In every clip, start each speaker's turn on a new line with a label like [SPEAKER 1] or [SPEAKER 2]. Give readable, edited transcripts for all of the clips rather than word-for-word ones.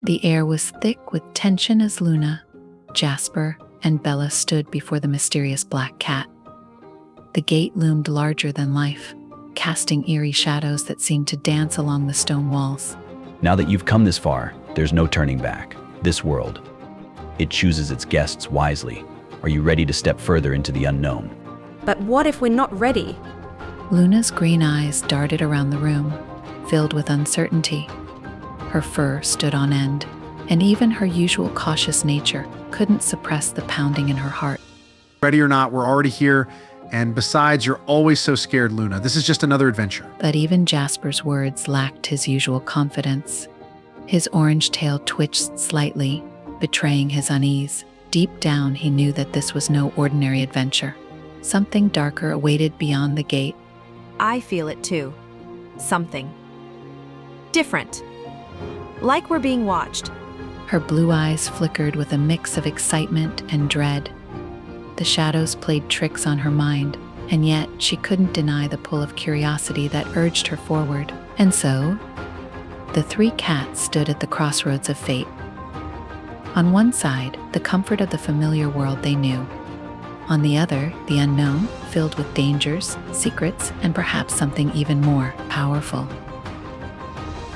[SPEAKER 1] The air was thick with tension as Luna, Jasper, and Bella stood before the mysterious black cat. The gate loomed larger than life, casting eerie shadows that seemed to dance along the stone walls.
[SPEAKER 2] Now that you've come this far, there's no turning back. This world, it chooses its guests wisely. Are you ready to step further into the unknown?
[SPEAKER 3] But what if we're not ready?
[SPEAKER 1] Luna's green eyes darted around the room, filled with uncertainty. Her fur stood on end, and even her usual cautious nature couldn't suppress the pounding in her heart.
[SPEAKER 4] Ready or not, we're already here. And besides, you're always so scared, Luna. This is just another adventure.
[SPEAKER 1] But even Jasper's words lacked his usual confidence. His orange tail twitched slightly, betraying his unease. Deep down, he knew that this was no ordinary adventure. Something darker awaited beyond the gate.
[SPEAKER 3] I feel it too. Something different. Like we're being watched.
[SPEAKER 1] Her blue eyes flickered with a mix of excitement and dread. The shadows played tricks on her mind, and yet she couldn't deny the pull of curiosity that urged her forward. And so, the three cats stood at the crossroads of fate. On one side, the comfort of the familiar world they knew. On the other, the unknown, filled with dangers, secrets, and perhaps something even more powerful.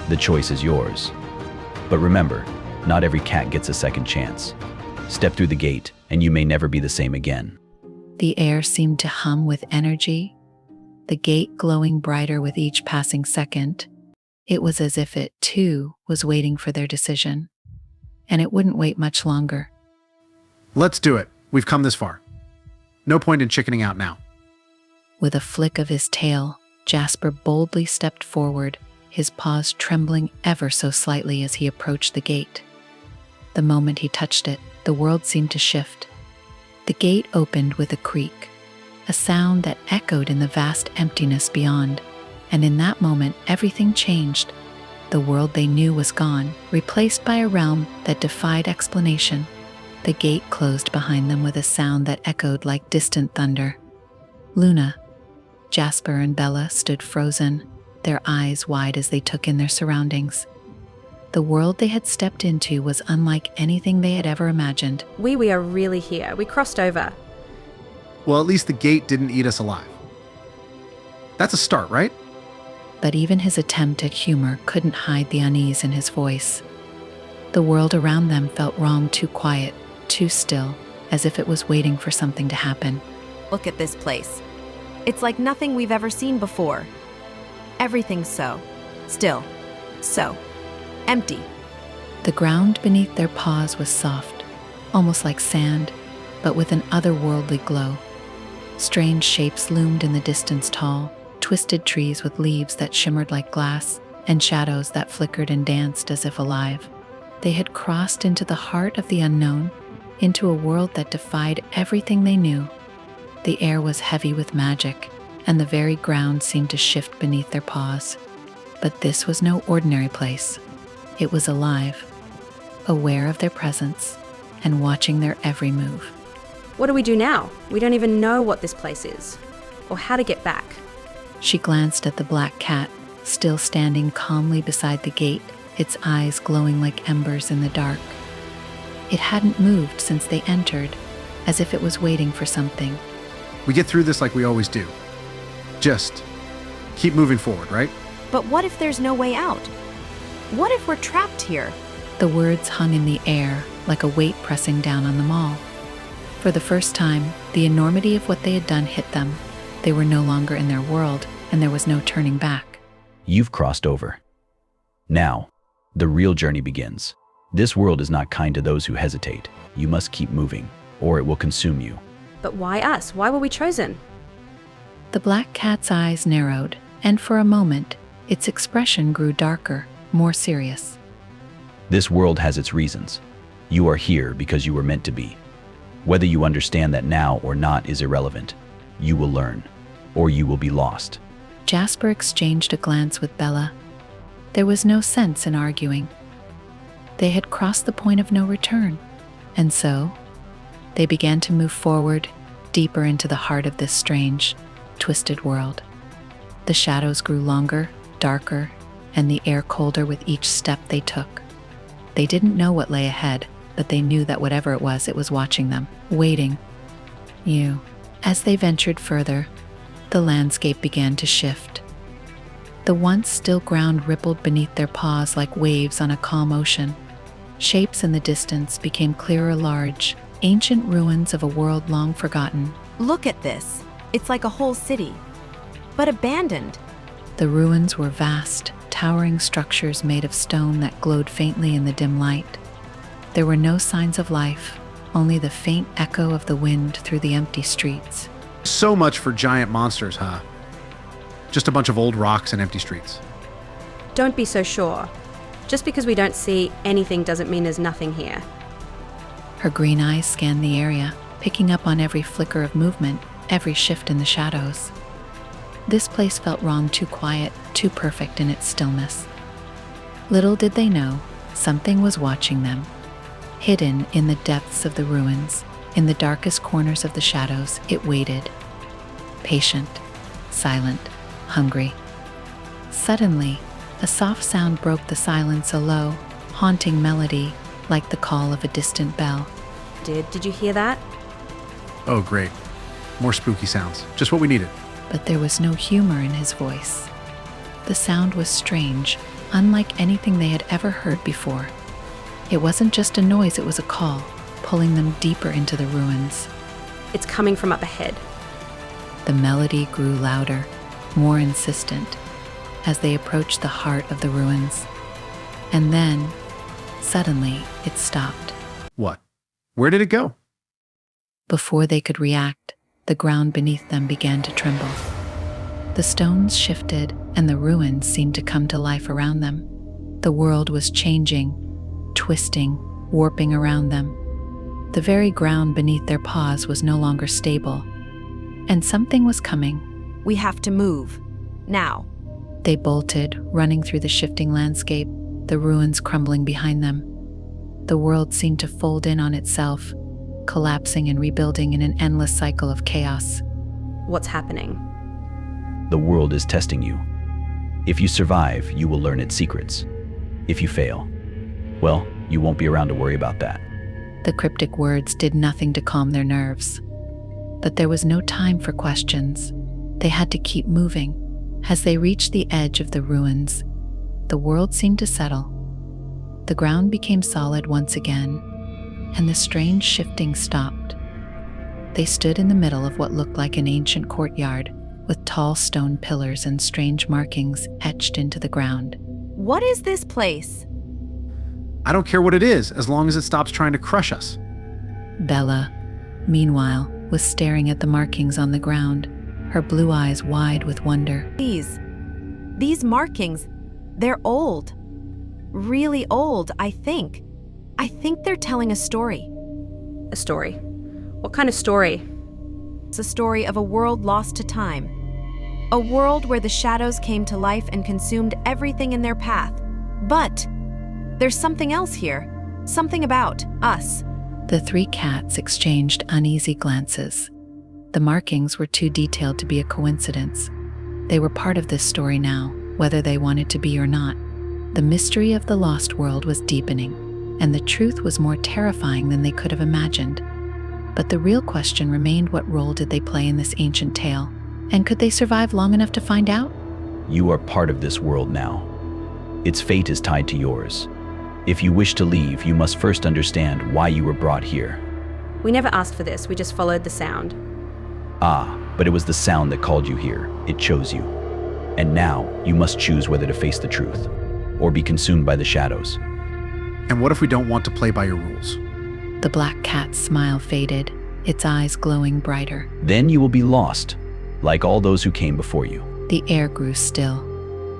[SPEAKER 2] The choice is yours. But remember, not every cat gets a second chance. Step through the gate, and you may never be the same again.
[SPEAKER 1] The air seemed to hum with energy, the gate glowing brighter with each passing second. It was as if it, too, was waiting for their decision. And it wouldn't wait much longer.
[SPEAKER 4] Let's do it. We've come this far. No point in chickening out now.
[SPEAKER 1] With a flick of his tail, Jasper boldly stepped forward, his paws trembling ever so slightly as he approached the gate. The moment he touched it, the world seemed to shift. The gate opened with a creak, a sound that echoed in the vast emptiness beyond, and in that moment everything changed. The world they knew was gone, replaced by a realm that defied explanation. The gate closed behind them with a sound that echoed like distant thunder. Luna, Jasper, and Bella stood frozen, their eyes wide as they took in their surroundings. The world they had stepped into was unlike anything they had ever imagined.
[SPEAKER 3] We are really here. We crossed over.
[SPEAKER 4] Well, at least the gate didn't eat us alive. That's a start, right?
[SPEAKER 1] But even his attempt at humor couldn't hide the unease in his voice. The world around them felt wrong, too quiet, too still, as if it was waiting for something to happen.
[SPEAKER 3] Look at this place. It's like nothing we've ever seen before. Everything's so still, so empty.
[SPEAKER 1] The ground beneath their paws was soft, almost like sand, but with an otherworldly glow. Strange shapes loomed in the distance, tall, twisted trees with leaves that shimmered like glass, and shadows that flickered and danced as if alive. They had crossed into the heart of the unknown, into a world that defied everything they knew. The air was heavy with magic, and the very ground seemed to shift beneath their paws. But this was no ordinary place. It was alive, aware of their presence, and watching their every move.
[SPEAKER 3] What do we do now? We don't even know what this place is, or how to get back.
[SPEAKER 1] She glanced at the black cat, still standing calmly beside the gate, its eyes glowing like embers in the dark. It hadn't moved since they entered, as if it was waiting for something.
[SPEAKER 4] We get through this like we always do. Just keep moving forward, right?
[SPEAKER 3] But what if there's no way out? What if we're trapped here?
[SPEAKER 1] The words hung in the air like a weight pressing down on them all. For the first time, the enormity of what they had done hit them. They were no longer in their world, and there was no turning back.
[SPEAKER 2] You've crossed over. Now, the real journey begins. This world is not kind to those who hesitate. You must keep moving, or it will consume you.
[SPEAKER 3] But why us? Why were we chosen?
[SPEAKER 1] The black cat's eyes narrowed, and for a moment, its expression grew darker, more serious.
[SPEAKER 2] This world has its reasons. You are here because you were meant to be. Whether you understand that now or not is irrelevant. You will learn, or you will be lost.
[SPEAKER 1] Jasper exchanged a glance with Bella. There was no sense in arguing. They had crossed the point of no return, and so they began to move forward, deeper into the heart of this strange, twisted world. The shadows grew longer, darker, and the air colder with each step they took. They didn't know what lay ahead, but they knew that whatever it was watching them, waiting. As they ventured further, the landscape began to shift. The once still ground rippled beneath their paws like waves on a calm ocean. Shapes in the distance became clearer, large, ancient ruins of a world long forgotten.
[SPEAKER 3] Look at this. It's like a whole city, but abandoned.
[SPEAKER 1] The ruins were vast, towering structures made of stone that glowed faintly in the dim light. There were no signs of life, only the faint echo of the wind through the empty streets.
[SPEAKER 4] So much for giant monsters, huh? Just a bunch of old rocks and empty streets.
[SPEAKER 5] Don't be so sure. Just because we don't see anything doesn't mean there's nothing here.
[SPEAKER 1] Her green eyes scanned the area, picking up on every flicker of movement, every shift in the shadows. This place felt wrong, too quiet, too perfect in its stillness. Little did they know, something was watching them. Hidden in the depths of the ruins, in the darkest corners of the shadows, it waited. Patient, silent, hungry. Suddenly, a soft sound broke the silence, a low, haunting melody, like the call of a distant bell.
[SPEAKER 5] Did you hear that?
[SPEAKER 4] Oh, great. More spooky sounds. Just what we needed.
[SPEAKER 1] But there was no humor in his voice. The sound was strange, unlike anything they had ever heard before. It wasn't just a noise, it was a call, pulling them deeper into the ruins.
[SPEAKER 5] It's coming from up ahead.
[SPEAKER 1] The melody grew louder, more insistent, as they approached the heart of the ruins. And then, suddenly, it stopped.
[SPEAKER 4] What? Where did it go?
[SPEAKER 1] Before they could react, the ground beneath them began to tremble. The stones shifted, and the ruins seemed to come to life around them. The world was changing, twisting, warping around them. The very ground beneath their paws was no longer stable, and something was coming.
[SPEAKER 3] We have to move. Now.
[SPEAKER 1] They bolted, running through the shifting landscape, the ruins crumbling behind them. The world seemed to fold in on itself, collapsing and rebuilding in an endless cycle of chaos.
[SPEAKER 5] What's happening?
[SPEAKER 2] The world is testing you. If you survive, you will learn its secrets. If you fail, well, you won't be around to worry about that.
[SPEAKER 1] The cryptic words did nothing to calm their nerves. But there was no time for questions. They had to keep moving. As they reached the edge of the ruins, the world seemed to settle. The ground became solid once again, and the strange shifting stopped. They stood in the middle of what looked like an ancient courtyard, with tall stone pillars and strange markings etched into the ground.
[SPEAKER 3] What is this place?
[SPEAKER 4] I don't care what it is, as long as it stops trying to crush us.
[SPEAKER 1] Bella, meanwhile, was staring at the markings on the ground, her blue eyes wide with wonder.
[SPEAKER 3] These markings, they're old. Really old, I think. I think they're telling a story.
[SPEAKER 5] A story? What kind of story?
[SPEAKER 3] It's a story of a world lost to time. A world where the shadows came to life and consumed everything in their path. But there's something else here. Something about us.
[SPEAKER 1] The three cats exchanged uneasy glances. The markings were too detailed to be a coincidence. They were part of this story now, whether they wanted to be or not. The mystery of the lost world was deepening, and the truth was more terrifying than they could have imagined. But the real question remained: what role did they play in this ancient tale? And could they survive long enough to find out?
[SPEAKER 2] You are part of this world now. Its fate is tied to yours. If you wish to leave, you must first understand why you were brought here.
[SPEAKER 5] We never asked for this, we just followed the sound.
[SPEAKER 2] Ah, but it was the sound that called you here. It chose you. And now, you must choose whether to face the truth, or be consumed by the shadows.
[SPEAKER 4] And what if we don't want to play by your rules?
[SPEAKER 1] The black cat's smile faded, its eyes glowing brighter.
[SPEAKER 2] Then you will be lost, like all those who came before you.
[SPEAKER 1] The air grew still,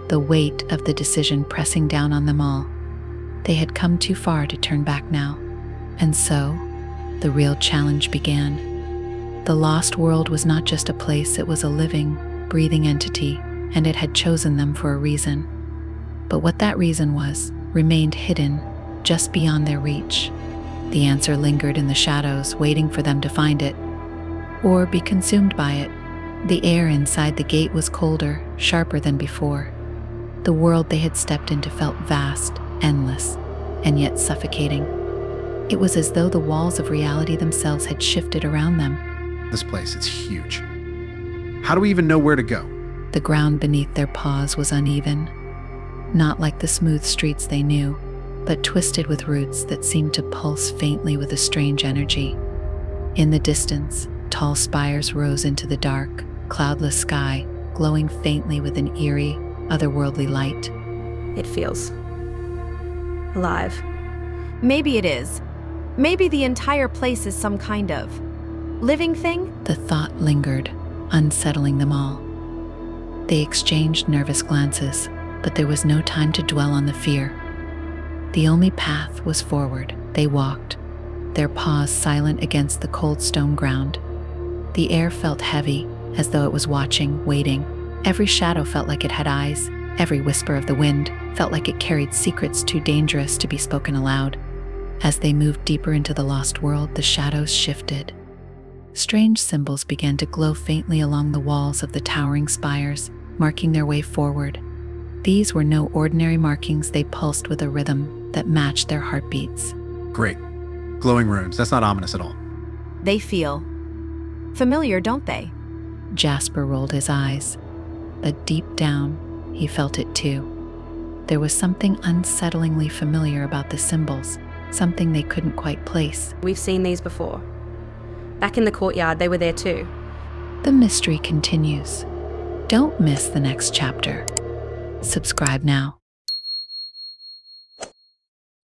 [SPEAKER 1] the weight of the decision pressing down on them all. They had come too far to turn back now. And so, the real challenge began. The lost world was not just a place, it was a living, breathing entity, and it had chosen them for a reason. But what that reason was remained hidden, just beyond their reach. The answer lingered in the shadows, waiting for them to find it, or be consumed by it. The air inside the gate was colder, sharper than before. The world they had stepped into felt vast, endless. and yet suffocating. It was as though the walls of reality themselves had shifted around them.
[SPEAKER 4] This place, it's huge. How do we even know where to go?
[SPEAKER 1] The ground beneath their paws was uneven, not like the smooth streets they knew, but twisted with roots that seemed to pulse faintly with a strange energy. In the distance, tall spires rose into the dark, cloudless sky, glowing faintly with an eerie, otherworldly light.
[SPEAKER 5] It feels alive.
[SPEAKER 3] Maybe it is. Maybe the entire place is some kind of living thing?
[SPEAKER 1] The thought lingered, unsettling them all. They exchanged nervous glances, but there was no time to dwell on the fear. The only path was forward. They walked, their paws silent against the cold stone ground. The air felt heavy, as though it was watching, waiting. Every shadow felt like it had eyes. Every whisper of the wind felt like it carried secrets too dangerous to be spoken aloud. As they moved deeper into the lost world, the shadows shifted. Strange symbols began to glow faintly along the walls of the towering spires, marking their way forward. These were no ordinary markings. They pulsed with a rhythm that matched their heartbeats.
[SPEAKER 4] Great. Glowing runes. That's not ominous at all.
[SPEAKER 3] They feel familiar, don't they?
[SPEAKER 1] Jasper rolled his eyes, but deep down, he felt it too. There was something unsettlingly familiar about the symbols, something they couldn't quite place.
[SPEAKER 5] We've seen these before. Back in the courtyard, they were there too.
[SPEAKER 1] The mystery continues. Don't miss the next chapter. Subscribe now.